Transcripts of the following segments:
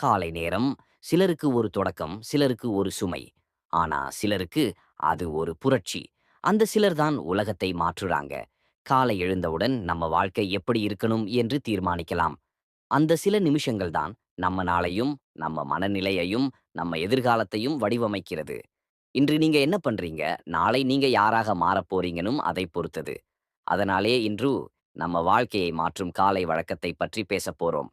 காலை நேரம் சிலருக்கு ஒரு தொடக்கம், சிலருக்கு ஒரு சுமை. ஆனா சிலருக்கு அது ஒரு புரட்சி. அந்த சிலர் தான் உலகத்தை மாற்றுறாங்க. காலை எழுந்தவுடன் நம்ம வாழ்க்கை எப்படி இருக்கணும் என்று தீர்மானிக்கலாம். அந்த சில நிமிஷங்கள் தான் நம்ம நாளையும், நம்ம மனநிலையையும், நம்ம எதிர்காலத்தையும் வடிவமைக்கிறது. இன்று நீங்க என்ன பண்றீங்க? நாளை நீங்க யாராக மாறப் போறீங்கனும் அதைப் பொறுத்தது. அதனாலே இன்று நம்ம வாழ்க்கையை மாற்றும் காலை வழக்கத்தை பற்றி பேசப் போறோம்.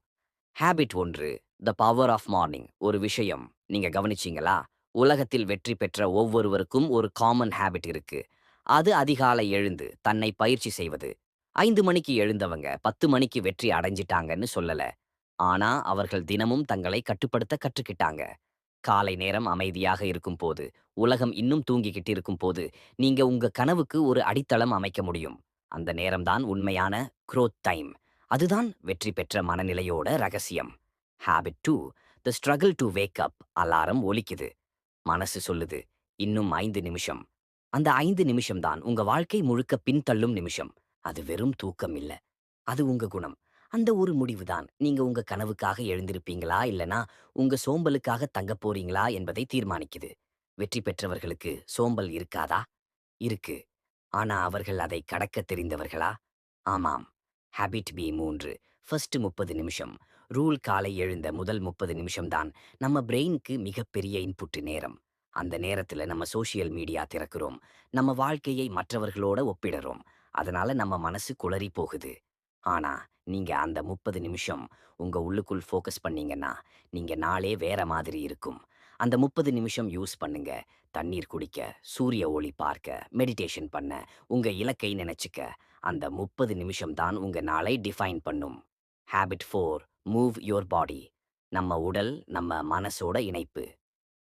Habit 1, the power of morning. ஒரு விஷயம் நீங்க கவனிச்சீங்களா? உலகத்தில் வெற்றி பெற்ற ஒவ்வொருவருக்கும் ஒரு காமன் ஹேபிட் இருக்கு. அது அதிகாலை எழுந்து தன்னை பயிற்சி செய்வது. 5 மணிக்கு எழுந்தவங்க 10 மணிக்கு வெற்றி அடைஞ்சிட்டாங்கன்னு சொல்லல. ஆனா அவர்கள் தினமும் தங்களை கட்டுப்படுத்த கற்றுக்கிட்டாங்க. காலை நேரம் அமைதியாக இருக்கும்போது, உலகம் இன்னும் தூங்கிக்கிட்டு இருக்கும்போது, நீங்க உங்க கனவுக்கு ஒரு அடித்தளம் அமைக்க முடியும். அந்த நேரம் தான் உண்மையான குரோத் டைம். அதுதான் வெற்றி பெற்ற மனநிலையோட ரகசியம். Habit 2, the struggle to wake up. Alarm ஒலிக்குது. மனசு சொல்லுது, இன்னும் 5 நிமிஷம். அந்த 5 நிமிஷம் தான் உங்க வாழ்க்கை முழுக்க பின்தள்ளும் நிமிஷம். அது வெறும் தூக்கம் இல்ல. அது உங்க குணம். அந்த ஒரு முடிவு தான் நீங்க உங்க கனவுக்காக எழுந்திருப்பீங்களா, இல்லனா உங்க சோம்பலுக்காக தங்கப் போறீங்களா என்பதை தீர்மானிக்குது. வெற்றி பெற்றவர்களுக்கு சோம்பல் இருக்காதா? இருக்கு. ஆனா அவர்கள் அதை கடக்கத் தெரிந்தவர்களா? ஆமாம். ஹேபிட் பி 3, ஃபர்ஸ்ட் 30 நிமிஷம். ரூல் காலை எழுந்த முதல் 30 நிமிஷம் தான் நம்ம பிரெயினுக்கு மிகப்பெரிய இன்புட் நேரம். அந்த நேரத்துல நம்ம சோஷியல் மீடியா திறக்கிறோம். நம்ம வாழ்க்கையை மற்றவர்களோட ஒப்பிடுறோம். அதனால நம்ம மனசு குளறி போகுது. ஆனா, நீங்க அந்த 30 நிமிஷம் உங்க உள்ளுக்குள் ஃபோக்கஸ் பண்ணீங்கன்னா, நீங்க நாளே வேற மாதிரி இருக்கும். அந்த 30 நிமிஷம் யூஸ் பண்ணுங்க. தண்ணீர் குடிக்க, சூரிய ஒளி பார்க்க, மெடிடேஷன் பண்ண, உங்க இலக்கை நினைச்சுக்க. அந்த 30 நிமிஷம் தான் உங்க நாளை டிஃபைன் பண்ணும். Habit 4, move your body. நம்ம உடல், நம்ம மனசோட இணைப்பு.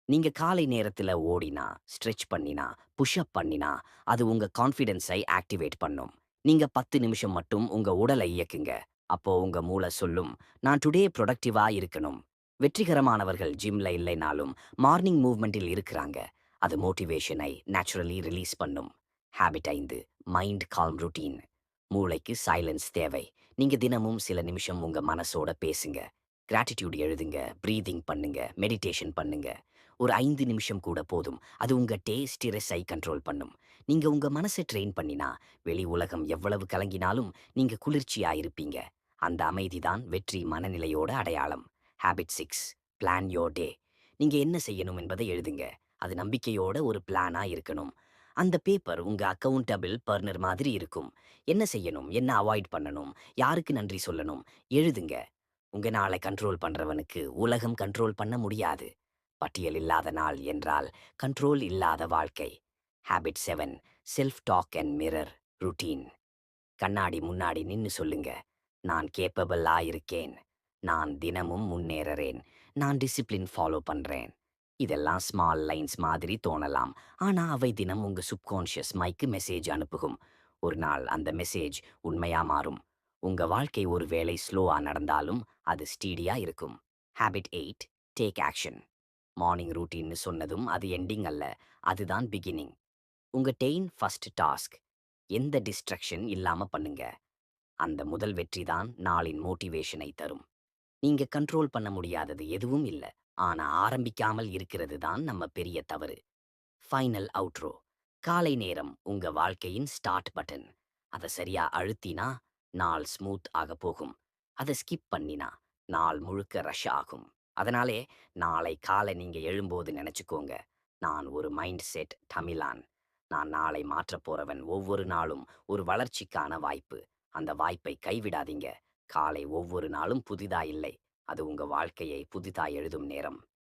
நீங்க காலை நேரத்துல ஓடினா, ஸ்ட்ரெச் பண்ணினா, புஷ் அப் பண்ணினா, அது உங்க கான்ஃபிடன்ஸை ஆக்டிவேட் பண்ணும். நீங்க 10 நிமிஷம் மட்டும் உங்க உடலை இயக்குங்க. அப்போ உங்க மூளை சொல்லும், நான் டுடே ப்ரொடக்டிவா இருக்கணும். வெற்றிகரமானவர்கள் ஜிம்ல இல்லைனாலும் மார்னிங் மூவ்மெண்டில் இருக்கிறாங்க. அது மோட்டிவேஷனை நேச்சுரலி ரிலீஸ் பண்ணும். Habit 5, mind calm routine. மூளைக்கு சைலன்ஸ் தேவை. நீங்க தினமும் சில நிமிஷம் உங்க மனசோட பேசுங்க. கிராட்டிட்யூட் எழுதுங்க, பிரீதிங் பண்ணுங்க, மெடிடேஷன் பண்ணுங்க. ஒரு 5 நிமிஷம் கூட போதும். அது உங்க ஸ்ட்ரெஸ்ஸை கண்ட்ரோல் பண்ணும். நீங்க உங்க மனசை ட்ரெயின் பண்ணினா, வெளி உலகம் எவ்வளவு கலங்கினாலும் நீங்க குளிர்ச்சியா இருப்பீங்க. அந்த அமைதி தான் வெற்றி மனநிலையோட அடையாளம். Habit 6, plan your day. நீங்க என்ன செய்யணும் என்பதை எழுதுங்க. அது நம்பிக்கையோட ஒரு பிளானா இருக்கணும். அந்த பேப்பர் உங்க அக்கவுண்டபிள் பர்னர் மாதிரி இருக்கும். என்ன செய்யணும், என்ன அவாய்ட் பண்ணணும், யாருக்கு நன்றி சொல்லணும், எழுதுங்க. உங்க நாளை கண்ட்ரோல் பண்றவனுக்கு உலகம் கண்ட்ரோல் பண்ண முடியாது. பட்டியல் இல்லாத நாள் என்றால் கண்ட்ரோல் இல்லாத வாழ்க்கை. Habit 7, self talk and mirror routine. கண்ணாடி முன்னாடி நின்னு சொல்லுங்க, நான் கேப்பபிளா இருக்கேன். நான் தினமும் முன்னேறறேன். நான் டிசிப்ளின் ஃபாலோ பண்றேன். இதெல்லாம் ஸ்மால் லைன்ஸ் மாதிரி தோணலாம். ஆனா அவை தினம் உங்க சுப்கான்ஷியஸ் மைக்கு மெசேஜ் அனுப்புகும். ஒரு நாள் அந்த மெசேஜ் உண்மையா மாறும். உங்க வாழ்க்கை ஒரு வேளை ஸ்லோவா நடந்தாலும் அது ஸ்டீடியா இருக்கும். Habit 8, take action. மார்னிங் ரூட்டீன்னு சொன்னதும் அது எண்டிங் அல்ல. அதுதான் பிகினிங். உங்க ஃபர்ஸ்ட் டாஸ்க். எந்த டிஸ்ட்ரக்ஷன் இல்லாம பண்ணுங்க. அந்த முதல் வெற்றி தான் நாளின் மோட்டிவேஷனை தரும். நீங்க கண்ட்ரோல் பண்ண முடியாதது எதுவும் இல்ல. ஆனா ஆரம்பிக்காமல் இருக்கிறது தான் நம்ம பெரிய தவறு. Final outro. காலை நேரம் உங்க வாழ்க்கையின் ஸ்டார்ட் பட்டன். அத சரியா அழுத்தினா நாள் ஸ்மூத் ஆக போகும். அத ஸ்கிப் பண்ணினா நாள் முழுக்க ரஷ் ஆகும். அதனாலே நாளை காலை நீங்க எழும்போது நினைச்சுக்கோங்க, நான் ஒரு மைண்ட் செட் தமிழான். நான் நாளை மாற்றப் போறவன். ஒவ்வொரு நாளும் ஒரு வளர்ச்சிக்கான வாய்ப்பு. அந்த வாய்ப்பை கைவிடாதீங்க. காலை ஒவ்வொரு நாளும் புதிதா இல்லை. அது உங்க வாழ்க்கையை புதிதா எழுதும் நேரம்.